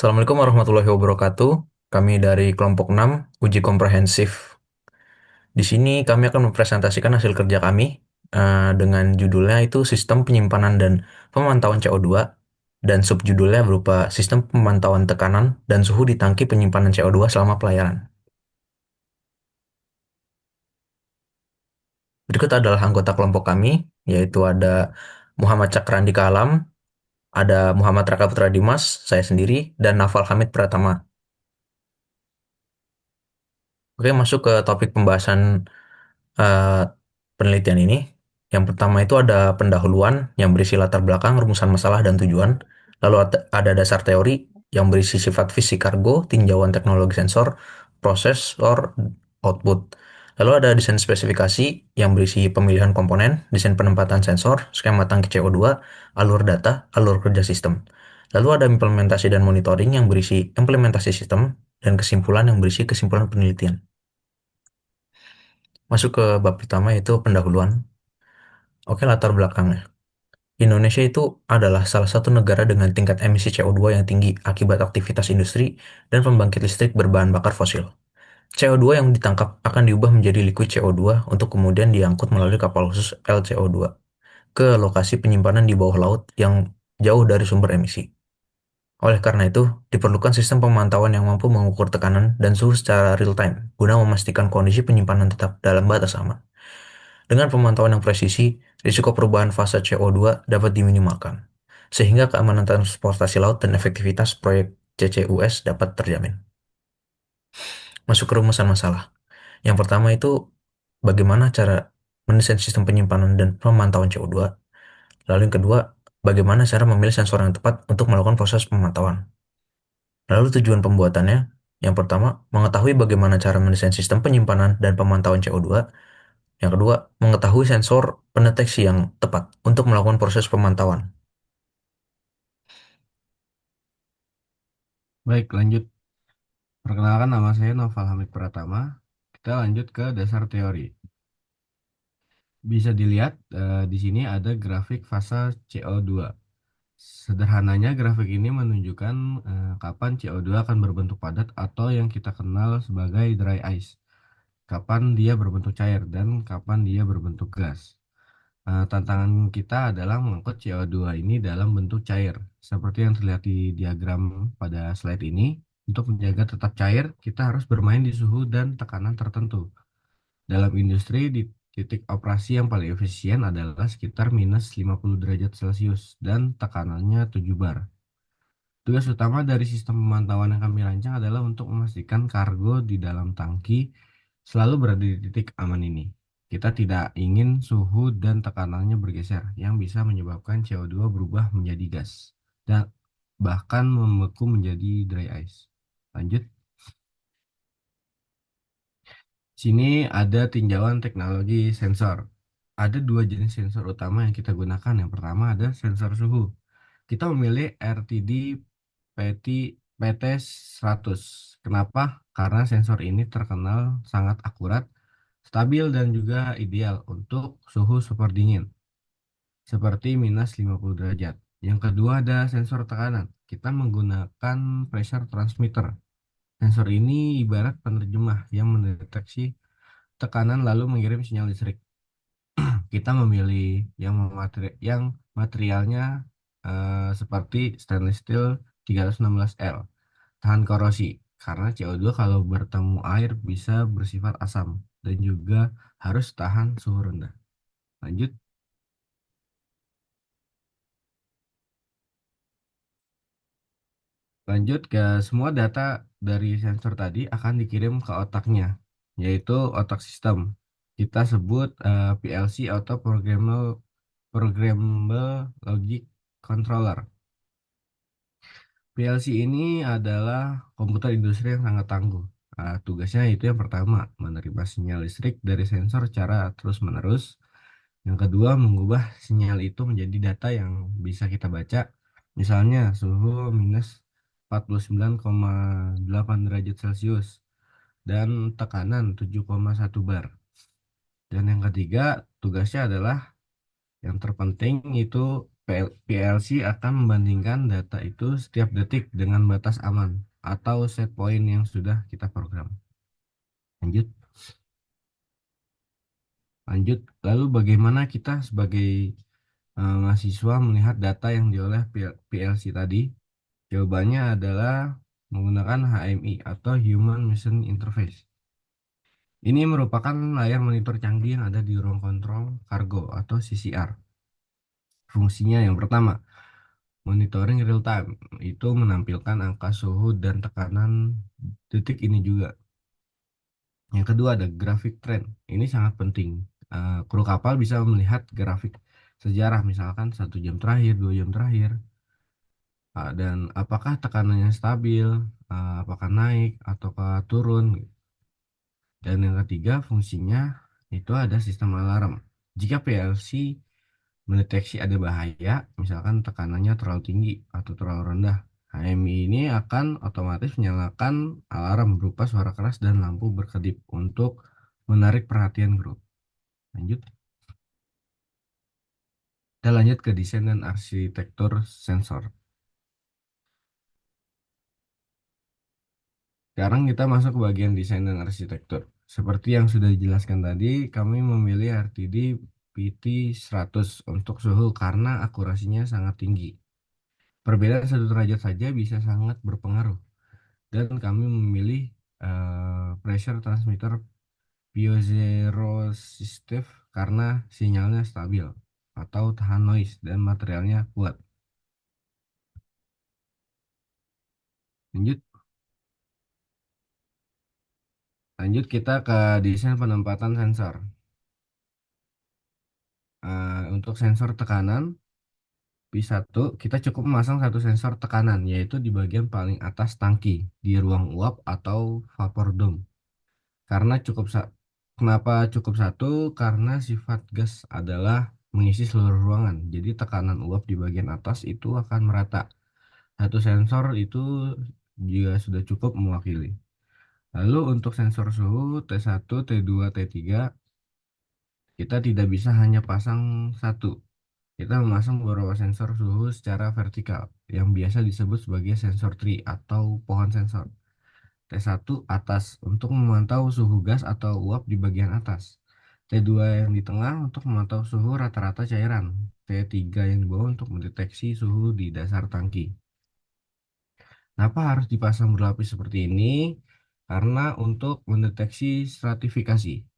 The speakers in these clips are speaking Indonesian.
Assalamualaikum warahmatullahi wabarakatuh. Kami dari kelompok 6 uji komprehensif. Di sini kami akan mempresentasikan hasil kerja kami dengan judulnya itu Sistem Penyimpanan dan Pemantauan CO2 dan subjudulnya berupa Sistem Pemantauan Tekanan dan Suhu di Tangki Penyimpanan CO2 selama pelayaran. Berikut adalah anggota kelompok kami, yaitu ada Muhammad Cakrandi Kalam, ada Muhammad Raka Putra Dimas, saya sendiri, dan Nafal Hamid Pratama. Oke, masuk ke topik pembahasan eh, penelitian ini. Yang pertama itu ada pendahuluan yang berisi latar belakang, rumusan masalah, dan tujuan. Lalu ada dasar teori yang berisi sifat fisik kargo, tinjauan teknologi sensor, prosesor, output. Lalu ada desain spesifikasi yang berisi pemilihan komponen, desain penempatan sensor, skema tangki CO2, alur data, alur kerja sistem. Lalu ada implementasi dan monitoring yang berisi implementasi sistem, dan kesimpulan yang berisi kesimpulan penelitian. Masuk ke bab pertama yaitu pendahuluan. Oke, latar belakangnya. Indonesia itu adalah salah satu negara dengan tingkat emisi CO2 yang tinggi akibat aktivitas industri dan pembangkit listrik berbahan bakar fosil. CO2 yang ditangkap akan diubah menjadi liquid CO2 untuk kemudian diangkut melalui kapal khusus LCO2 ke lokasi penyimpanan di bawah laut yang jauh dari sumber emisi. Oleh karena itu, diperlukan sistem pemantauan yang mampu mengukur tekanan dan suhu secara real time guna memastikan kondisi penyimpanan tetap dalam batas aman. Dengan pemantauan yang presisi, risiko perubahan fase CO2 dapat diminimalkan, sehingga keamanan transportasi laut dan efektivitas proyek CCUS dapat terjamin. Masuk ke rumusan masalah. Yang pertama itu, bagaimana cara mendesain sistem penyimpanan dan pemantauan CO2. Lalu yang kedua, bagaimana cara memilih sensor yang tepat untuk melakukan proses pemantauan. Lalu tujuan pembuatannya, yang pertama, mengetahui bagaimana cara mendesain sistem penyimpanan dan pemantauan CO2. Yang kedua, mengetahui sensor pendeteksi yang tepat untuk melakukan proses pemantauan. Baik, lanjut. Perkenalkan nama saya Noval Hamid Pratama. Kita lanjut ke dasar teori. Bisa dilihat di sini ada grafik fasa CO2. Sederhananya grafik ini menunjukkan kapan CO2 akan berbentuk padat atau yang kita kenal sebagai dry ice. Kapan dia berbentuk cair dan kapan dia berbentuk gas. Tantangan kita adalah mengangkut CO2 ini dalam bentuk cair. Seperti yang terlihat di diagram pada slide ini, untuk menjaga tetap cair, kita harus bermain di suhu dan tekanan tertentu. Dalam industri, di titik operasi yang paling efisien adalah sekitar minus 50 derajat Celcius dan tekanannya 7 bar. Tugas utama dari sistem pemantauan yang kami rancang adalah untuk memastikan kargo di dalam tangki selalu berada di titik aman ini. Kita tidak ingin suhu dan tekanannya bergeser, yang bisa menyebabkan CO2 berubah menjadi gas dan bahkan membeku menjadi dry ice. Lanjut. Sini ada tinjauan teknologi sensor. Ada dua jenis sensor utama yang kita gunakan. Yang pertama ada sensor suhu. Kita memilih RTD PT, PT100. Kenapa? Karena sensor ini terkenal sangat akurat, stabil, dan juga ideal untuk suhu super dingin, seperti minus 50 derajat. Yang kedua ada sensor tekanan. Kita menggunakan pressure transmitter. Sensor ini ibarat penerjemah yang mendeteksi tekanan lalu mengirim sinyal listrik. Kita memilih yang materialnya seperti stainless steel 316L, tahan korosi karena CO2 kalau bertemu air bisa bersifat asam dan juga harus tahan suhu rendah. Lanjut. Lanjut ke semua data dari sensor tadi akan dikirim ke otaknya, yaitu otak sistem. Kita sebut PLC atau Programmable Logic Controller. PLC ini adalah komputer industri yang sangat tangguh. Tugasnya itu yang pertama, menerima sinyal listrik dari sensor secara terus-menerus. Yang kedua, mengubah sinyal itu menjadi data yang bisa kita baca. Misalnya suhu minus 49,8 derajat Celcius dan tekanan 7,1 bar. Dan yang ketiga, tugasnya adalah yang terpenting itu PLC akan membandingkan data itu setiap detik dengan batas aman atau set point yang sudah kita program. Lanjut, lanjut. Lalu bagaimana kita sebagai mahasiswa melihat data yang diolah PLC tadi? Jawabannya adalah menggunakan HMI atau Human Machine Interface. Ini merupakan layar monitor canggih yang ada di ruang kontrol kargo atau CCR. Fungsinya yang pertama, monitoring real time. Itu menampilkan angka suhu dan tekanan detik ini juga. Yang kedua ada grafik trend. Ini sangat penting. Kru kapal bisa melihat grafik sejarah, misalkan 1 jam terakhir, 2 jam terakhir, dan apakah tekanannya stabil, apakah naik ataukah turun. Dan yang ketiga fungsinya itu ada sistem alarm. Jika PLC mendeteksi ada bahaya, misalkan tekanannya terlalu tinggi atau terlalu rendah, HMI ini akan otomatis menyalakan alarm berupa suara keras dan lampu berkedip untuk menarik perhatian kru. Lanjut. Kita lanjut ke desain dan arsitektur sensor. Sekarang kita masuk ke bagian desain dan arsitektur. Seperti yang sudah dijelaskan tadi, kami memilih RTD PT100 untuk suhu karena akurasinya sangat tinggi. Perbedaan 1 derajat saja bisa sangat berpengaruh. Dan kami memilih pressure transmitter piezoresistive karena sinyalnya stabil atau tahan noise dan materialnya kuat. Lanjut, lanjut kita ke desain penempatan sensor. Untuk sensor tekanan P1, kita cukup memasang satu sensor tekanan, yaitu di bagian paling atas tangki, di ruang uap atau vapor dome. Karena kenapa cukup satu? Karena sifat gas adalah mengisi seluruh ruangan. Jadi tekanan uap di bagian atas itu akan merata. Satu sensor itu juga sudah cukup mewakili. Lalu untuk sensor suhu T1, T2, T3, kita tidak bisa hanya pasang satu. Kita memasang beberapa sensor suhu secara vertikal, yang biasa disebut sebagai sensor tree atau pohon sensor. T1 atas untuk memantau suhu gas atau uap di bagian atas. T2 yang di tengah untuk memantau suhu rata-rata cairan. T3 yang di bawah untuk mendeteksi suhu di dasar tangki. Kenapa harus dipasang berlapis seperti ini? Karena untuk mendeteksi stratifikasi.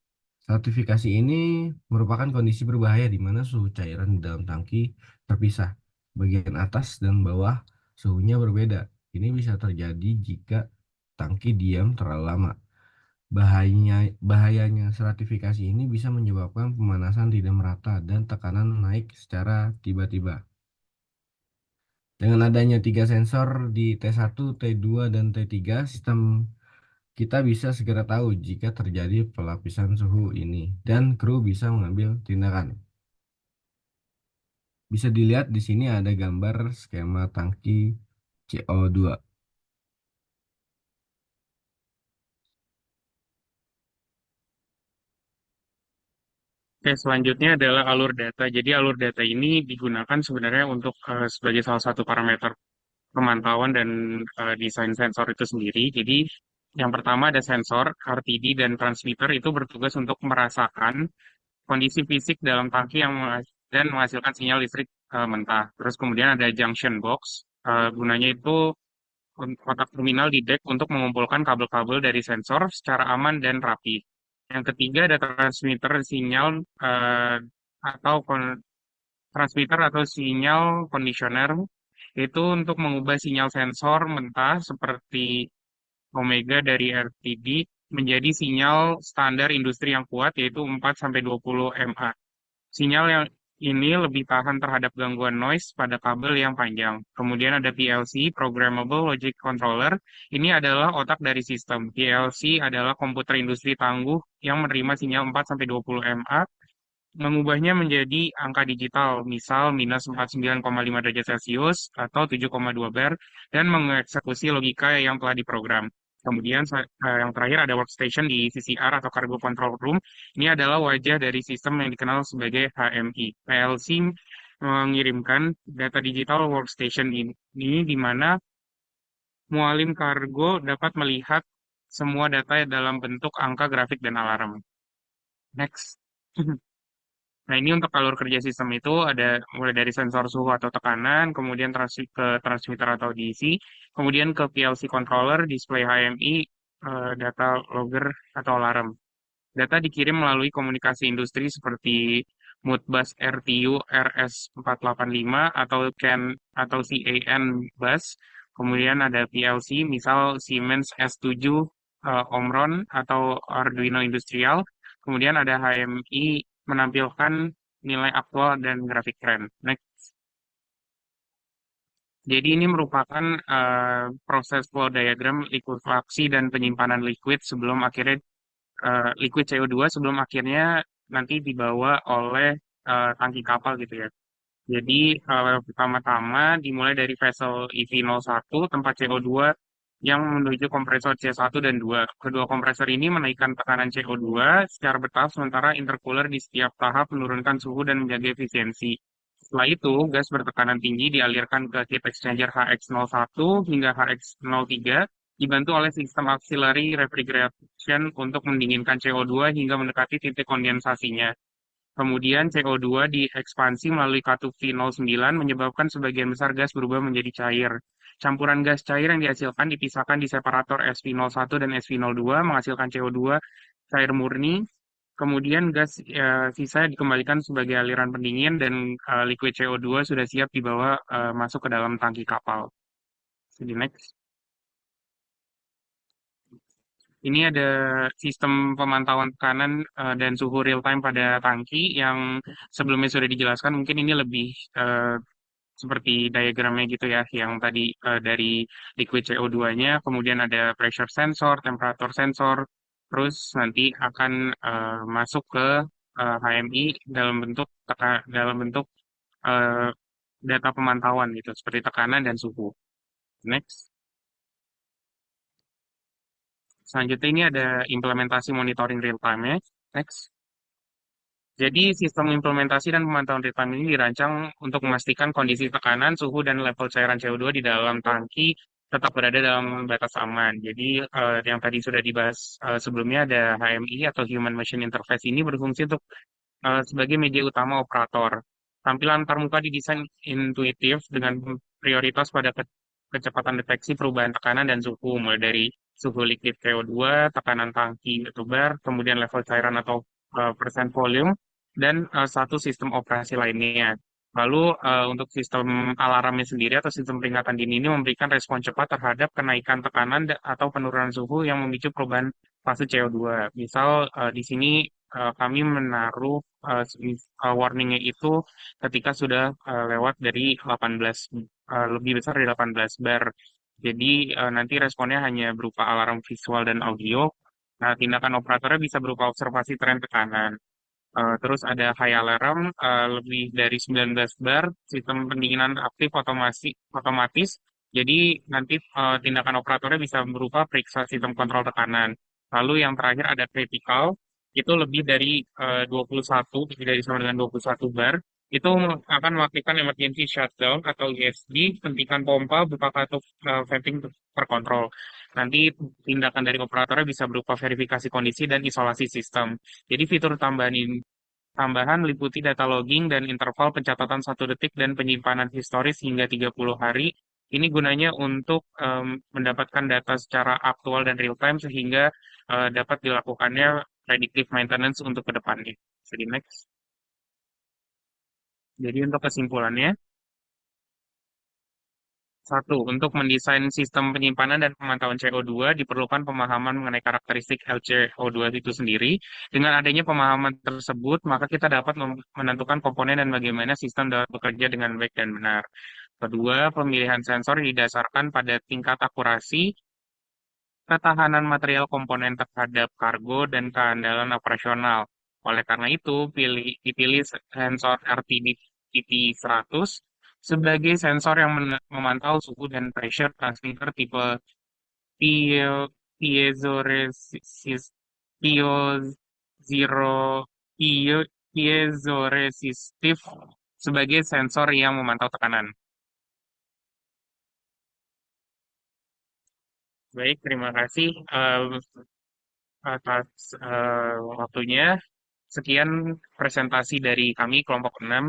Stratifikasi ini merupakan kondisi berbahaya di mana suhu cairan di dalam tangki terpisah. Bagian atas dan bawah suhunya berbeda. Ini bisa terjadi jika tangki diam terlalu lama. Bahayanya stratifikasi ini bisa menyebabkan pemanasan tidak merata dan tekanan naik secara tiba-tiba. Dengan adanya 3 sensor di T1, T2, dan T3, sistem kita bisa segera tahu jika terjadi pelapisan suhu ini dan kru bisa mengambil tindakan. Bisa dilihat di sini ada gambar skema tangki CO2. Oke, selanjutnya adalah alur data. Jadi alur data ini digunakan sebenarnya untuk sebagai salah satu parameter pemantauan dan desain sensor itu sendiri. Jadi yang pertama ada sensor, RTD, dan transmitter itu bertugas untuk merasakan kondisi fisik dalam tangki dan menghasilkan sinyal listrik mentah. Terus kemudian ada junction box, gunanya itu kotak terminal di deck untuk mengumpulkan kabel-kabel dari sensor secara aman dan rapi. Yang ketiga ada transmitter sinyal atau transmitter atau sinyal conditioner itu untuk mengubah sinyal sensor mentah seperti Omega dari RTD menjadi sinyal standar industri yang kuat yaitu 4-20 mA. Sinyal yang ini lebih tahan terhadap gangguan noise pada kabel yang panjang. Kemudian ada PLC, Programmable Logic Controller. Ini adalah otak dari sistem. PLC adalah komputer industri tangguh yang menerima sinyal 4-20 mA, mengubahnya menjadi angka digital, misal minus 49,5 derajat Celcius atau 7,2 bar, dan mengeksekusi logika yang telah diprogram. Kemudian yang terakhir ada workstation di CCR atau Cargo Control Room. Ini adalah wajah dari sistem yang dikenal sebagai HMI. PLC mengirimkan data digital workstation ini di mana mualim kargo dapat melihat semua data dalam bentuk angka, grafik, dan alarm. Next. Nah, ini untuk alur kerja sistem itu ada mulai dari sensor suhu atau tekanan, kemudian ke transmitter atau DC, kemudian ke PLC controller, display HMI, data logger atau alarm. Data dikirim melalui komunikasi industri seperti Modbus RTU RS485 atau CAN bus. Kemudian ada PLC, misal Siemens S7 Omron atau Arduino Industrial. Kemudian ada HMI menampilkan nilai aktual dan grafik tren. Next. Jadi ini merupakan proses flow diagram likuifaksi dan penyimpanan liquid sebelum akhirnya liquid CO2 sebelum akhirnya nanti dibawa oleh tangki kapal gitu ya. Jadi pertama-tama dimulai dari vessel EV01 tempat CO2 yang menuju kompresor C1 dan 2. Kedua kompresor ini menaikkan tekanan CO2 secara bertahap sementara intercooler di setiap tahap menurunkan suhu dan menjaga efisiensi. Setelah itu, gas bertekanan tinggi dialirkan ke heat exchanger HX01 hingga HX03 dibantu oleh sistem auxiliary refrigeration untuk mendinginkan CO2 hingga mendekati titik kondensasinya. Kemudian CO2 diekspansi melalui katup V09 menyebabkan sebagian besar gas berubah menjadi cair. Campuran gas cair yang dihasilkan dipisahkan di separator SV01 dan SV02 menghasilkan CO2 cair murni. Kemudian gas sisa dikembalikan sebagai aliran pendingin dan liquid CO2 sudah siap dibawa masuk ke dalam tangki kapal. Jadi next. Ini ada sistem pemantauan tekanan dan suhu real time pada tangki yang sebelumnya sudah dijelaskan. Mungkin ini lebih seperti diagramnya gitu ya, yang tadi dari liquid CO2-nya, kemudian ada pressure sensor, temperature sensor, terus nanti akan masuk ke HMI dalam bentuk eh, data pemantauan gitu, seperti tekanan dan suhu. Next. Selanjutnya ini ada implementasi monitoring real time-nya. Next. Jadi sistem implementasi dan pemantauan real time ini dirancang untuk memastikan kondisi tekanan, suhu, dan level cairan CO2 di dalam tangki tetap berada dalam batas aman. Jadi yang tadi sudah dibahas sebelumnya ada HMI atau Human Machine Interface ini berfungsi untuk sebagai media utama operator. Tampilan antarmuka didesain intuitif dengan prioritas pada kecepatan deteksi perubahan tekanan dan suhu, mulai dari suhu liquid CO2, tekanan tangki batu bar, kemudian level cairan atau persen volume, dan satu sistem operasi lainnya. Lalu untuk sistem alarmnya sendiri atau sistem peringatan dini ini memberikan respon cepat terhadap kenaikan tekanan atau penurunan suhu yang memicu perubahan fase CO2. Misal di sini kami menaruh warningnya itu ketika sudah lewat dari 18 lebih besar dari 18 bar. Jadi nanti responnya hanya berupa alarm visual dan audio. Nah, tindakan operatornya bisa berupa observasi tren tekanan. Terus ada high alarm lebih dari 19 bar, sistem pendinginan aktif otomatis. Jadi nanti tindakan operatornya bisa berupa periksa sistem kontrol tekanan. Lalu yang terakhir ada critical, itu lebih dari 21, lebih dari sama dengan 21 bar. Itu akan melakukan emergency shutdown atau ESD, hentikan pompa, buka katup venting terkontrol. Nanti tindakan dari operatornya bisa berupa verifikasi kondisi dan isolasi sistem. Jadi fitur tambahan liputi data logging dan interval pencatatan 1 detik dan penyimpanan historis hingga 30 hari. Ini gunanya untuk mendapatkan data secara aktual dan real time sehingga dapat dilakukannya predictive maintenance untuk ke depannya. Jadi next. Jadi untuk kesimpulannya, satu, untuk mendesain sistem penyimpanan dan pemantauan CO2 diperlukan pemahaman mengenai karakteristik LCO2 itu sendiri. Dengan adanya pemahaman tersebut, maka kita dapat menentukan komponen dan bagaimana sistem dapat bekerja dengan baik dan benar. Kedua, pemilihan sensor didasarkan pada tingkat akurasi, ketahanan material komponen terhadap kargo, dan keandalan operasional. Oleh karena itu, dipilih sensor RTD TT100 sebagai sensor yang memantau suhu dan pressure transmitter tipe pie- piezoresis, piezoro, piezoresistif sebagai sensor yang memantau tekanan. Baik, terima kasih atas waktunya. Sekian presentasi dari kami kelompok 6.